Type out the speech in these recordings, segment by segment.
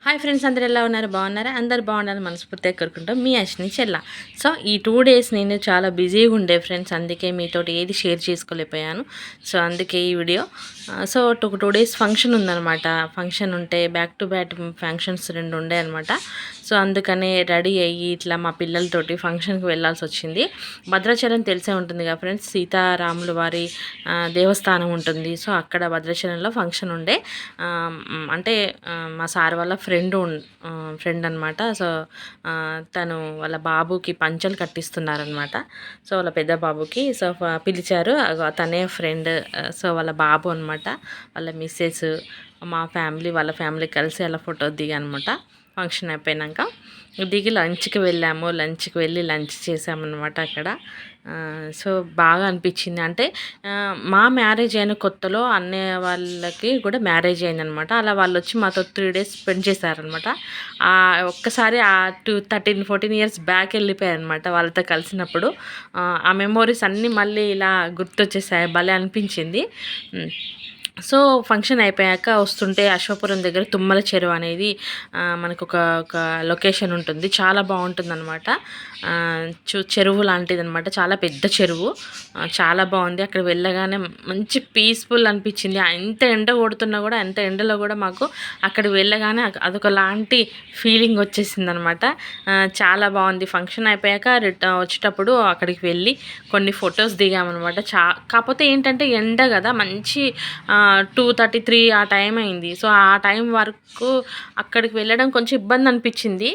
Hi friends, అందరు ఎలా ఉన్నారు? బాగున్నారా? అందరు బాగుండాలని మనస్ఫూర్తిగా కోరుకుంటాం. మీ అశ్విని చెల్ల. సో ఈ 2 డేస్ నేను చాలా బిజీగా ఉండే ఫ్రెండ్స్, అందుకే మీతోటి ఏది షేర్ చేసుకోలేకపోయాను. సో అందుకే ఈ వీడియో. సో ఒక 2 డేస్ ఫంక్షన్ ఉందన్నమాట. ఫంక్షన్ ఉంటే బ్యాక్ టు బ్యాక్ ఫంక్షన్స్ 2 ఉండే అనమాట. సో అందుకనే రెడీ అయ్యి ఇట్లా మా పిల్లలతోటి ఫంక్షన్కి వెళ్ళాల్సి వచ్చింది. భద్రాచలం తెలిసే ఉంటుంది కదా ఫ్రెండ్స్, సీతారాముల వారి దేవస్థానం ఉంటుంది. సో అక్కడ భద్రాచలంలో ఫంక్షన్ ఉండే. అంటే మా సార్ వాళ్ళ ఫ్రెండ్ అనమాట. సో తను వాళ్ళ బాబుకి పంచలు కట్టిస్తున్నారనమాట. సో వాళ్ళ పెద్ద బాబుకి సో పిలిచారు. తనే ఫ్రెండ్. సో వాళ్ళ బాబు అనమాట, వాళ్ళ మిస్సెస్, మా ఫ్యామిలీ, వాళ్ళ ఫ్యామిలీ కలిసి అలా ఫోటో దిగనమాట. ఫంక్షన్ అయిపోయాక దిగి లంచ్కి వెళ్ళాము. లంచ్కి వెళ్ళి లంచ్ చేసామన్నమాట అక్కడ. సో బాగా అనిపించింది. అంటే మా మ్యారేజ్ అయిన కొత్తలో అన్నయ్య వాళ్ళకి కూడా మ్యారేజ్ అయిందనమాట. అలా వాళ్ళు వచ్చి మాతో 3 డేస్ స్పెండ్ చేశారనమాట. ఒక్కసారి 13-14 ఇయర్స్ బ్యాక్ వెళ్ళిపోయారనమాట వాళ్ళతో కలిసినప్పుడు. ఆ మెమోరీస్ అన్నీ మళ్ళీ ఇలా గుర్తొచ్చేసాయి. భలే అనిపించింది. సో ఫంక్షన్ అయిపోయాక వస్తుంటే అశ్వపురం దగ్గర తుమ్మల చెరువు అనేది మనకు ఒక లొకేషన్ ఉంటుంది. చాలా బాగుంటుందన్నమాట. చెరువు లాంటిది అనమాట. చాలా పెద్ద చెరువు. చాలా బాగుంది. అక్కడ వెళ్ళగానే మంచి పీస్ఫుల్ అనిపించింది. ఎంత ఎండ కొడుతున్నా కూడా, ఎంత ఎండలో కూడా మాకు అక్కడికి వెళ్ళగానే అదొక లాంటి ఫీలింగ్ వచ్చేసింది అనమాట. చాలా బాగుంది. ఫంక్షన్ అయిపోయాక వచ్చేటప్పుడు అక్కడికి వెళ్ళి కొన్ని ఫొటోస్ దిగామన్నమాట. కాకపోతే ఏంటంటే ఎండ కదా, మంచి 2:33 ఆ టైం అయింది. సో ఆ టైం వరకు అక్కడికి వెళ్ళడం కొంచెం ఇబ్బంది అనిపించింది.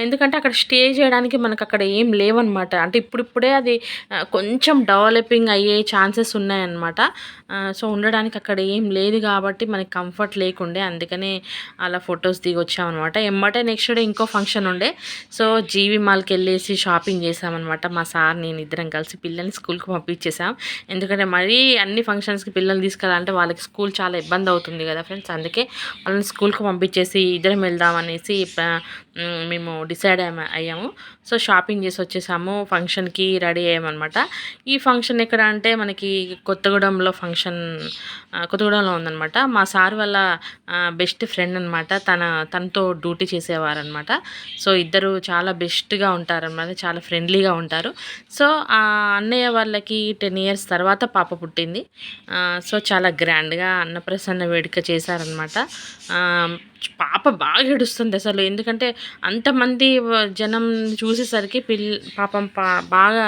ఎందుకంటే అక్కడ స్టే చేయడానికి మనకు అక్కడ ఏం లేవన్నమాట. అంటే ఇప్పుడిప్పుడే అది కొంచెం డెవలపింగ్ అయ్యే ఛాన్సెస్ ఉన్నాయన్నమాట. సో ఉండడానికి అక్కడ ఏం లేదు కాబట్టి మనకి కంఫర్ట్ లేకుండే. అందుకనే అలా ఫొటోస్ దిగి వచ్చామన్నమాట. ఎమ్మటే నెక్స్ట్ డే ఇంకో ఫంక్షన్ ఉండే. సో జీవి మాల్కి వెళ్ళేసి షాపింగ్ చేసామన్నమాట. మా సార్ నేను ఇద్దరం కలిసి పిల్లల్ని స్కూల్కి పంపించేసాం. ఎందుకంటే మరీ అన్ని ఫంక్షన్స్కి పిల్లల్ని తీసుకెళ్ళాలంటే వాళ్ళకి స్కూల్ చాలా ఇబ్బంది అవుతుంది కదా ఫ్రెండ్స్. అందుకే వాళ్ళని స్కూల్కి పంపించేసి ఇద్దరం వెళ్దాం అనేసి మేము డిసైడ్ అయ్యాము. సో షాపింగ్ చేసి వచ్చేసాము. ఫంక్షన్కి రెడీ అయ్యామన్నమాట. ఈ ఫంక్షన్ ఎక్కడ అంటే మనకి కొత్తగూడెంలో కొత్తగూడెంలో ఉందన్నమాట. మా సార్ వాళ్ళ బెస్ట్ ఫ్రెండ్ అనమాట. తనతో డ్యూటీ చేసేవారనమాట. సో ఇద్దరు చాలా బెస్ట్గా ఉంటారనమాట. చాలా ఫ్రెండ్లీగా ఉంటారు. సో అన్నయ్య వాళ్ళకి 10 ఇయర్స్ తర్వాత పాప పుట్టింది. సో చాలా గ్రాండ్గా అన్నప్రసన్న వేడుక చేశారనమాట. పాప బాగా ఏడుస్తుంది అసలు. ఎందుకంటే అంతమంది జనం చూసేసరికి పాపం బాగా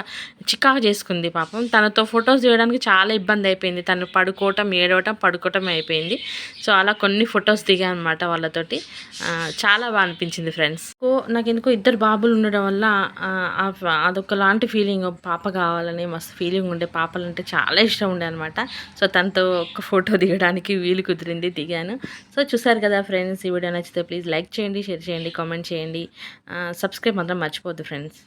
చికాకు చేసుకుంది పాపం. తనతో ఫొటోస్ తీయడానికి చాలా ఇబ్బంది అయిపోయింది. తను పడుకోవటం, ఏడవటం, పడుకోవటం అయిపోయింది. సో అలా కొన్ని ఫొటోస్ దిగాను అనమాట వాళ్ళతోటి. చాలా బాగా అనిపించింది ఫ్రెండ్స్. నాకు ఎందుకో ఇద్దరు బాబులు ఉండడం వల్ల అదొక లాంటి ఫీలింగ్. పాప కావాలని మస్తు ఫీలింగ్ ఉండే. పాపలంటే చాలా ఇష్టం ఉండే అనమాట. సో తనతో ఒక ఫోటో దిగడానికి వీలు కుదిరింది, దిగాను. సో చూసారు కదా ఫ్రెండ్స్. ఈ వీడియో నచ్చితే ప్లీజ్ లైక్ చేయండి, షేర్ చేయండి, కామెంట్ చేయండి. సబ్స్క్రైబ్ మాత్రం మర్చిపోద్దు ఫ్రెండ్స్.